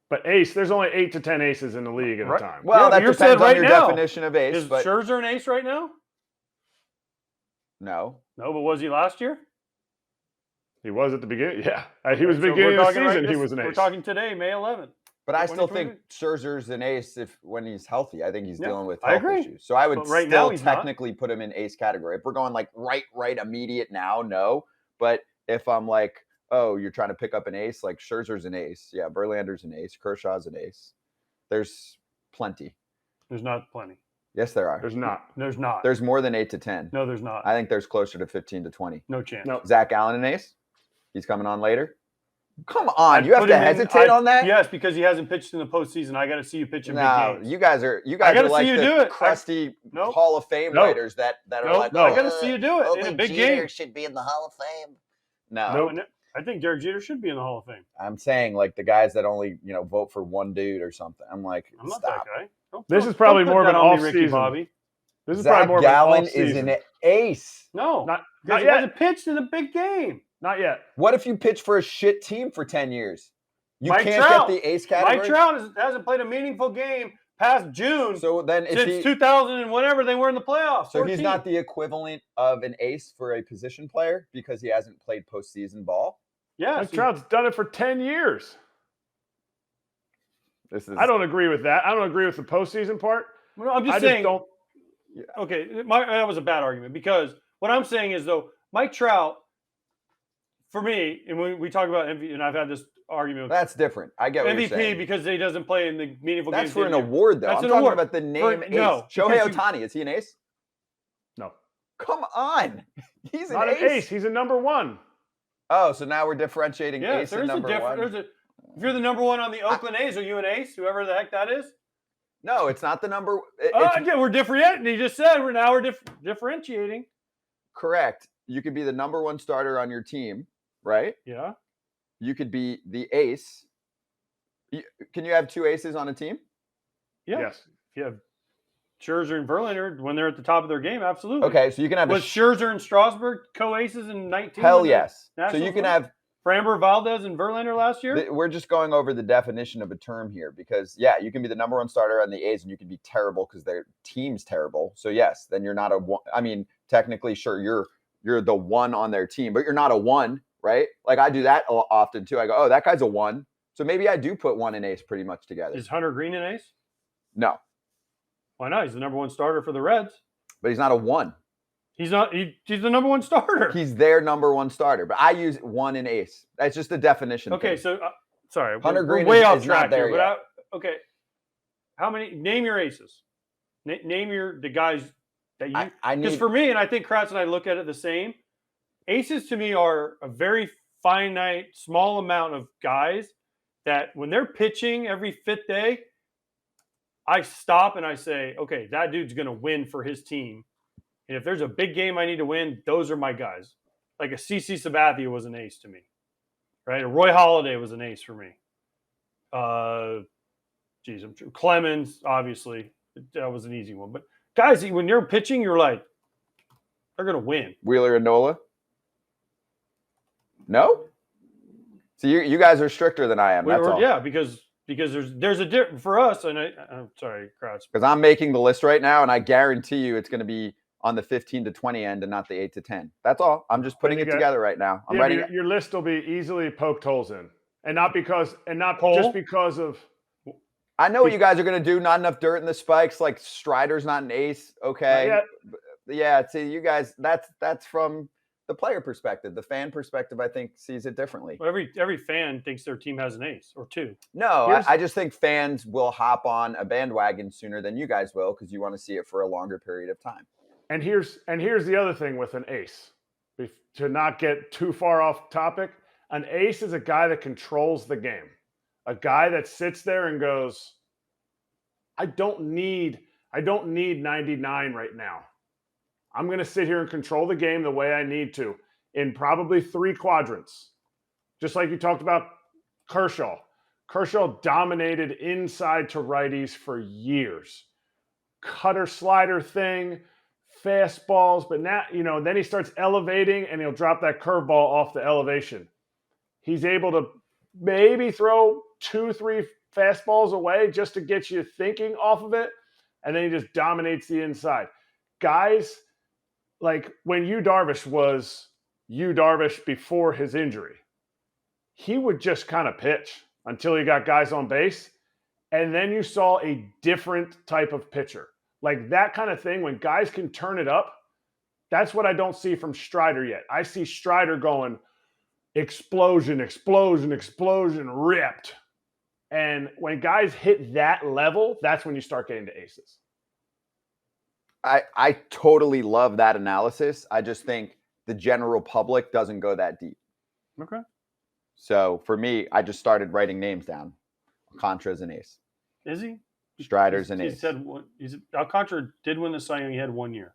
But ace, there's only 8 to 10 aces in the league at a time. Well, that depends on your definition of ace. Is Scherzer an ace right now? No. No, but was he last year? He was at the beginning. Yeah. He was beginning of the season. He was an ace. We're talking today, May 11th. But I still think Scherzer's an ace when he's healthy. I think he's dealing with health issues. So I would still technically put him in ace category. If we're going like right, immediate now, no. But if I'm like, oh, you're trying to pick up an ace, like Scherzer's an ace. Yeah, Verlander's an ace. Kershaw's an ace. There's plenty. There's not plenty. Yes, there are. There's not. There's not. There's more than 8 to 10. No, there's not. I think there's closer to 15 to 20. No chance. No. Zac Gallen an ace? He's coming on later? Come on, you have to hesitate on that? Yes, because he hasn't pitched in the postseason. I got to see you pitch in big games. You guys are like the crusty Hall of Fame writers that are like, I got to see you do it in a big game. Should be in the Hall of Fame. No, I think Derek Jeter should be in the Hall of Fame. I'm saying like the guys that only vote for one dude or something. I'm like, I'm not that guy. This is probably more of an off-season. Bobby. This is Zac probably more Gallen of an off-season. is an ace. No, not he yet. hasn't pitched in a big game. Not yet. What if you pitch for a shit team for 10 years? You Mike can't Trout. get the ace category? Mike Trout hasn't played a meaningful game past June. So then since 2000 and whenever they were in the playoffs. So he's not the equivalent of an ace for a position player because he hasn't played postseason ball? Yeah. Mike Trout's done it for 10 years. I don't agree with that. I don't agree with the postseason part. Well, I'm just saying. Okay, that was a bad argument because what I'm saying is, though, Mike Trout, for me, and we talk about MVP, and I've had this argument. That's different. I get what MVP you're saying. because he doesn't play in the meaningful games. That's for an award, though. That's I'm talking about the name ace. No, Shohei Ohtani, is he an ace? No. Come on. He's not an ace. He's a number one. Oh, so now we're differentiating ace and number one. If you're the number one on the Oakland A's, are you an ace? Whoever the heck that is? No, it's not the number. Again, we're differentiating. He just said we're differentiating. Correct. You could be the number one starter on your team, right? Yeah. You could be the ace. Can you have two aces on a team? Yeah. Yes. If you have Scherzer and Verlander when they're at the top of their game, absolutely. Okay, so you can have Scherzer and Strasburg co-aces in 19? Hell yes. So you can have Framber, Valdez, and Verlander last year? We're just going over the definition of a term here because, yeah, you can be the number one starter on the A's and you can be terrible because their team's terrible. So, yes, then you're not a one. I mean, technically, sure, you're the one on their team, but you're not a one, right? Like I do that often too. I go, oh, that guy's a one. So maybe I do put one and ace pretty much together. Is Hunter Green an ace? No. Why not? He's the number one starter for the Reds. But he's not a one. He's not. He's the number one starter. He's their number one starter. But I use one and ace. That's just the definition. Okay, thing. so sorry, Hunter Green we're way off is track not there here. yet. But okay, how many? Name your aces. Name the guys that you. Because for me, and I think Kratz and I look at it the same. Aces to me are a very finite, small amount of guys that when they're pitching every fifth day, I stop and I say, okay, that dude's going to win for his team. And if there's a big game I need to win, those are my guys. Like a CC Sabathia was an ace to me, right? A Roy Halladay was an ace for me. Clemens, obviously, that was an easy one. But guys, when you're pitching, you're like, they're going to win. Wheeler and Nola? No? So you guys are stricter than I am. That's all. Yeah, because there's a difference for us. And I'm sorry, Kratz. Because I'm making the list right now, and I guarantee you it's going to be on the 15 to 20 end and not the 8 to 10. That's all. I'm just putting it together right now. I'm writing your list will be easily poked holes in. And not Hole? Just because of I know what you guys are going to do. Not enough dirt in the spikes. Like Strider's not an ace. Okay. Yeah. See, you guys, that's from the player perspective. The fan perspective, I think, sees it differently. Well, every fan thinks their team has an ace or two. No, I just think fans will hop on a bandwagon sooner than you guys will because you want to see it for a longer period of time. And here's the other thing with an ace. To not get too far off topic, an ace is a guy that controls the game. A guy that sits there and goes, I don't need 99 right now. I'm going to sit here and control the game the way I need to in probably 3 quadrants. Just like you talked about Kershaw. Kershaw dominated inside to righties for years. Cutter slider thing, fastballs, but now, then he starts elevating and he'll drop that curveball off the elevation. He's able to maybe throw 2-3 fastballs away just to get you thinking off of it, and then he just dominates the inside. Guys like when Yu Darvish was Yu Darvish before his injury, he would just kind of pitch until he got guys on base, and then you saw a different type of pitcher. Like that kind of thing, when guys can turn it up, that's what I don't see from Strider yet. I see Strider going explosion, explosion, explosion, ripped. And when guys hit that level, that's when you start getting to aces. I totally love that analysis. I just think the general public doesn't go that deep. Okay. So for me, I just started writing names down. Alcántara's an ace. Is he? Strider's an ace. He said Alcántara did win the Cy Young. He had 1 year.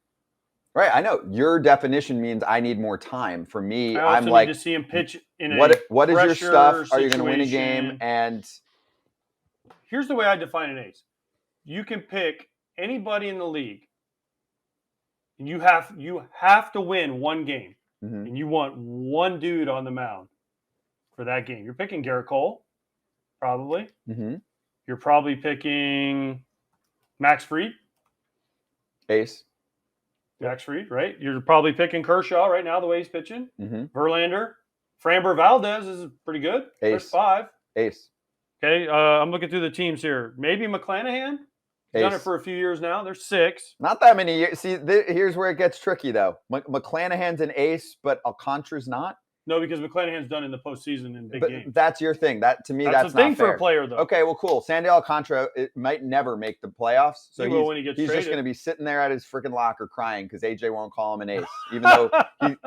Right, I know. Your definition means I need more time. For me, I'm like, need to see him pitch in what is your stuff? Situation. Are you going to win a game? And here's the way I define an ace. You can pick anybody in the league, and you have to win one game, and you want one dude on the mound for that game. You're picking Garrett Cole, probably. You're probably picking Max Fried. Ace. Max Fried, right? You're probably picking Kershaw right now, the way he's pitching. Verlander. Framber Valdez is pretty good. Ace. There's 5. Ace. Okay, I'm looking through the teams here. Maybe McClanahan. He's done it for a few years now. There's 6. Not that many years. See, here's where it gets tricky, though. McClanahan's an ace, but Alcántara's not. No, because McClanahan's done in the postseason in big games. That's your thing. That to me, that's the thing not fair for a player, though. Okay, well, cool. Sandy Alcántara might never make the playoffs, so he's just going to be sitting there at his freaking locker crying because AJ won't call him an ace, even though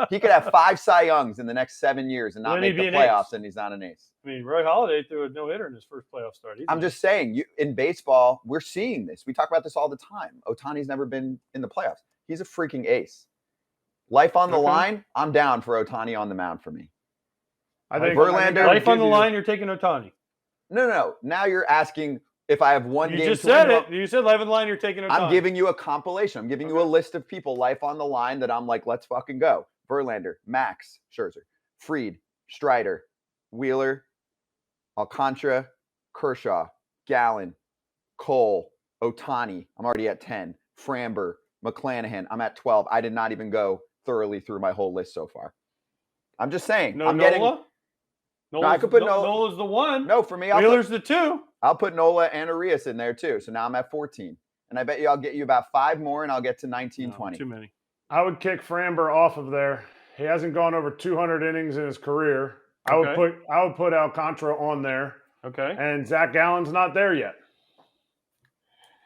he could have 5 Cy Youngs in the next 7 years and not make the playoffs, and he's not an ace. I mean, Roy Halladay threw a no-hitter in his first playoff start. I'm just saying, in baseball, we're seeing this. We talk about this all the time. Ohtani's never been in the playoffs. He's a freaking ace. Life on the line, I'm down for Ohtani on the mound for me. I think Verlander. Life on the line, you're taking Ohtani. No. Now you're asking if I have one game. You just said it. You said life on the line, you're taking Ohtani. I'm giving you a compilation. I'm giving you a list of people, life on the line, that I'm like, let's fucking go. Verlander, Max Scherzer, Fried, Strider, Wheeler, Alcántara, Kershaw, Gallen, Cole, Ohtani. I'm already at 10. Framber, McClanahan. I'm at 12. I did not even go thoroughly through my whole list so far. I'm just saying. No, Nola? I could put Nola. Nola's the 1. No, for me, Wheeler's the 2. I'll put Nola and Arias in there too. So now I'm at 14. And I bet you I'll get you about 5 more and I'll get to 19, 20. Too many. I would kick Framber off of there. He hasn't gone over 200 innings in his career. I would put Alcántara on there. Okay. And Zac Gallen's not there yet.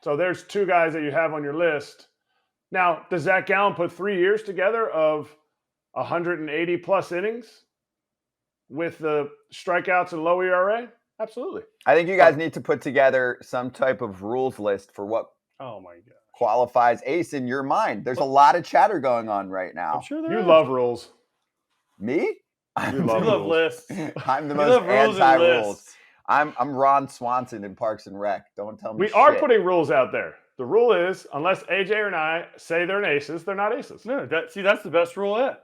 So there's 2 guys that you have on your list. Now, does Zac Gallen put 3 years together of 180 plus innings with the strikeouts and low ERA? Absolutely. I think you guys need to put together some type of rules list for what qualifies ace in your mind. There's a lot of chatter going on right now. I'm sure you love rules. Me? You love lists. I'm the most anti-rules. I'm Ron Swanson in Parks and Rec. Don't tell me We are putting rules out there. The rule is, unless AJ and I say they're an aces, they're not aces. No, that's the best rule yet.